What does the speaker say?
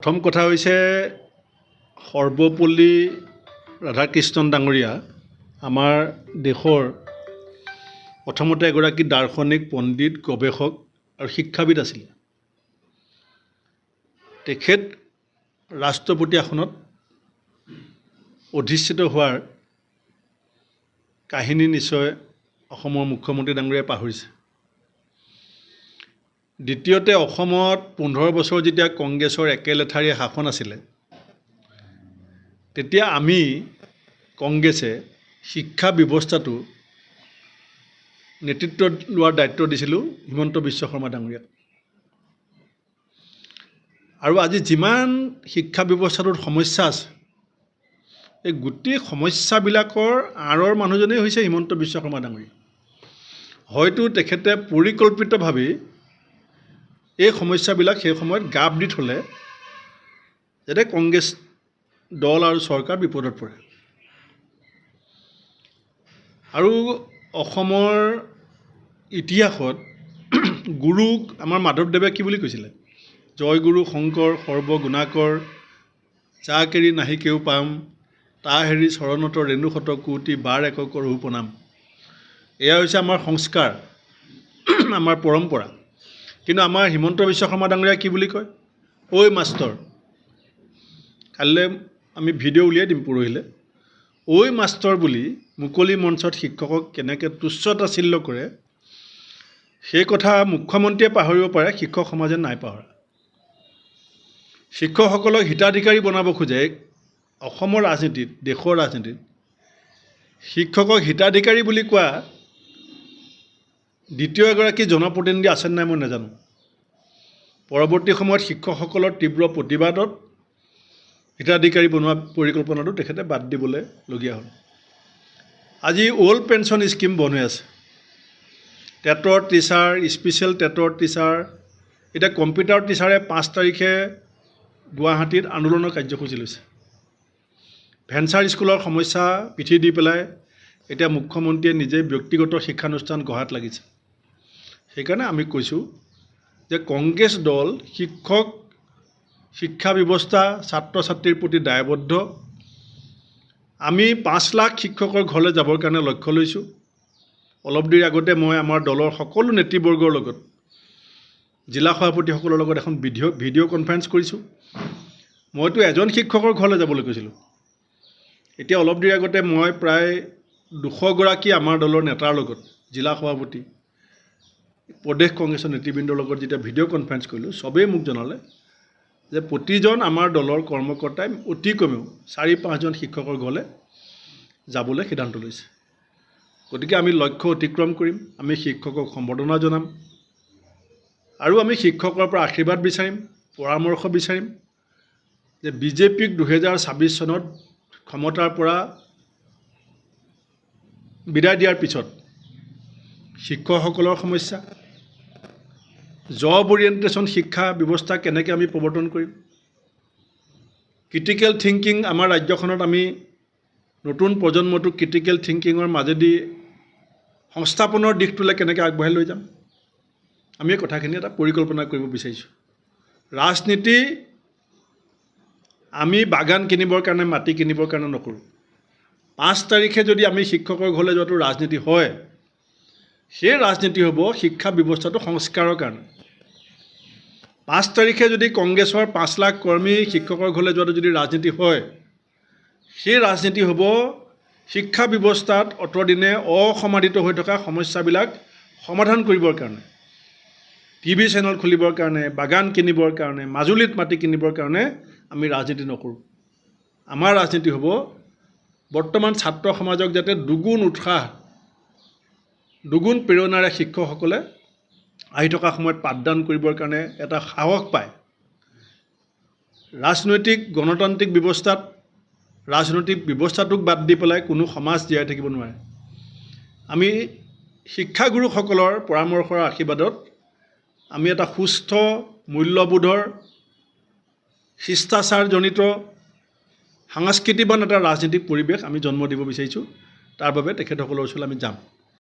প্ৰথম কথা হৈছে সৰ্বপল্লী ৰাধাকৃষ্ণন ডাঙৰীয়া আমাৰ দেশৰ প্ৰথমতে এগৰাকী দাৰ্শনিক পণ্ডিত গৱেষক আৰু শিক্ষাবিদ আছিল। তেখেত ৰাষ্ট্ৰপতি আসনত অধিষ্ঠিত হোৱাৰ কাহিনী নিশ্চয় অসমৰ মুখ্যমন্ত্ৰী ডাঙৰীয়াই পাহৰিছে। দ্বিতীয়তে অসমত 15 বছৰ যেতিয়া কংগ্ৰেছৰ একেলেঠাৰীয়ে শাসন আছিলে তেতিয়া আমি কংগ্ৰেছে শিক্ষা ব্যৱস্থাটো নেতৃত্ব লোৱাৰ দায়িত্ব দিছিলোঁ হিমন্ত বিশ্ব শৰ্মা ডাঙৰীয়াক। আৰু আজি যিমান শিক্ষা ব্যৱস্থাটোত সমস্যা আছে এই গোটেই সমস্যাবিলাকৰ আঁৰৰ মানুহজনেই হৈছে হিমন্ত বিশ্ব শৰ্মা ডাঙৰীয়া। হয়তো তেখেতে পৰিকল্পিতভাৱে এই সমস্যাবিলাক সেই সময়ত গাপ দি থ'লে যাতে কংগ্ৰেছ দল আৰু চৰকাৰ বিপদত পৰে। আৰু অসমৰ ইতিহাসত গুৰুক আমাৰ মাধৱদেৱে কি বুলি কৈছিলে? জয় গুৰু শংকৰ সৰ্বগুণাকৰ, যাক এৰি নাহি কেও পাম, তা হেৰি চৰণত ৰেণুশত কোটি বাৰ একক ৰহু প্ৰণাম। এয়া হৈছে আমাৰ সংস্কাৰ, আমাৰ পৰম্পৰা। কিন্তু আমাৰ হিমন্ত বিশ্ব শৰ্মা ডাঙৰীয়াই কি বুলি কয়? ঐ মাষ্টৰ, কাইলৈ আমি ভিডিঅ' উলিয়াই দিম পৰহিলৈ। ঐ মাষ্টৰ বুলি মুকলি মঞ্চত শিক্ষকক কেনেকৈ তুচ্ছ তাচ্ছিল্য কৰে সেই কথা মুখ্যমন্ত্ৰীয়ে পাহৰিব পাৰে, শিক্ষক সমাজে নাই পাহৰা। শিক্ষকসকলক হিতাধিকাৰী বনাব খোজে অসমৰ ৰাজনীতিত, দেশৰ ৰাজনীতিত। শিক্ষকক হিতাধিকাৰী বুলি কোৱা দ্বিতীয় এগৰাকী জনপ্ৰতিনিধি আছে নাই মই নাজানো। পৰৱৰ্তী সময়ত শিক্ষকসকলৰ তীব্ৰ প্ৰতিবাদত হিতাধিকাৰী বনোৱা পৰিকল্পনাটো তেখেতে বাদ দিবলৈলগীয়া হ'ল। আজি অল্ড পেঞ্চন স্কিম বন্ধ হৈ আছে। টেটৰ টিচাৰ, স্পেচিয়েল টেটৰ টিচাৰ, এতিয়া কম্পিউটাৰ টিচাৰে 5 তাৰিখে গুৱাহাটীত আন্দোলনৰ কাৰ্যসূচী লৈছে। ভেঞ্চাৰ স্কুলৰ সমস্যা পিঠি দি পেলাই এতিয়া মুখ্যমন্ত্ৰীয়ে নিজে ব্যক্তিগত শিক্ষানুষ্ঠান গঢ়াত লাগিছে। সেইকাৰণে আমি কৈছোঁ যে কংগ্ৰেছ দল শিক্ষক, শিক্ষা ব্যৱস্থা, ছাত্ৰ ছাত্ৰীৰ প্ৰতি দায়বদ্ধ। আমি 5 লাখ শিক্ষকৰ ঘৰলৈ যাবৰ কাৰণে লক্ষ্য লৈছোঁ। অলপ দেৰি আগতে মই আমাৰ দলৰ সকলো নেতৃবৰ্গৰ লগত, জিলা সভাপতিসকলৰ লগত এখন ভিডিঅ' কনফাৰেঞ্চ কৰিছোঁ। মইতো এজন শিক্ষকৰ ঘৰলৈ যাবলৈ কৈছিলোঁ। এতিয়া অলপ দেৰি আগতে মই প্ৰায় 200 গৰাকী আমাৰ দলৰ নেতাৰ লগত, জিলা সভাপতি, প্ৰদেশ কংগ্ৰেছৰ নেতৃবৃন্দৰ লগত যেতিয়া ভিডিঅ' কনফাৰেঞ্চ কৰিলোঁ, চবেই মোক জনালে যে প্ৰতিজন আমাৰ দলৰ কৰ্মকৰ্তাই অতি কমেও 4-5 জন শিক্ষকৰ ঘৰলৈ যাবলৈ সিদ্ধান্ত লৈছে। গতিকে আমি লক্ষ্য অতিক্ৰম কৰিম, আমি শিক্ষকক সম্বৰ্ধনা জনাম আৰু আমি শিক্ষকৰ পৰা আশীৰ্বাদ বিচাৰিম, পৰামৰ্শ বিচাৰিম যে বিজেপিক 2026 চনত ক্ষমতাৰ পৰা বিদায় দিয়াৰ পিছত শিক্ষকসকলৰ সমস্যা, জব অৰিয়েণ্টেশ্যন শিক্ষা ব্যৱস্থা কেনেকৈ আমি প্ৰৱৰ্তন কৰিম, ক্ৰিটিকেল থিংকিং আমাৰ ৰাজ্যখনত আমি নতুন প্ৰজন্মটোক ক্ৰিটিকেল থিংকিঙৰ মাজেদি সংস্থাপনৰ দিশটোলৈ কেনেকৈ আগবঢ়াই লৈ যাম, আমি এই কথাখিনি এটা পৰিকল্পনা কৰিব বিচাৰিছোঁ। ৰাজনীতি আমি বাগান কিনিবৰ কাৰণে, মাটি কিনিবৰ কাৰণে নকৰোঁ। 5 তাৰিখে যদি আমি শিক্ষকৰ ঘৰলৈ যোৱাটো ৰাজনীতি হয়, সেই ৰাজনীতি হ'ব শিক্ষা ব্যৱস্থাটো সংস্কাৰৰ কাৰণে। 5 তাৰিখে যদি কংগ্ৰেছৰ 5 লাখ কৰ্মী শিক্ষকৰ ঘৰলৈ যোৱাটো যদি ৰাজনীতি হয়, সেই ৰাজনীতি হ'ব শিক্ষা ব্যৱস্থাত অতদিনে অসমাধিত হৈ থকা সমস্যাবিলাক সমাধান কৰিবৰ কাৰণে, টিভি চেনেল খুলিবৰ কাৰণে, বাগান কিনিবৰ কাৰণে, মাজুলীত মাটি কিনিবৰ কাৰণে আমি ৰাজনীতি নকৰোঁ। আমাৰ ৰাজনীতি হ'ব বৰ্তমান ছাত্ৰ সমাজক যাতে দুগুণ উৎসাহ, দুগুণ প্ৰেৰণাৰে শিক্ষকসকলে আহি থকা সময়ত পাঠদান কৰিবৰ কাৰণে এটা সাহস পায়। ৰাজনৈতিক গণতান্ত্ৰিক ব্যৱস্থাত ৰাজনৈতিক ব্যৱস্থাটোক বাদ দি পেলাই কোনো সমাজ জীয়াই থাকিব নোৱাৰে। আমি শিক্ষাগুৰুসকলৰ পৰামৰ্শৰ আশীৰ্বাদত আমি এটা সুস্থ মূল্যবোধৰ শিষ্টাচাৰজনিত সাংস্কৃতিবান এটা ৰাজনৈতিক পৰিৱেশ আমি জন্ম দিব বিচাৰিছোঁ। তাৰ বাবে তেখেতসকলৰ ওচৰলৈ আমি যাম।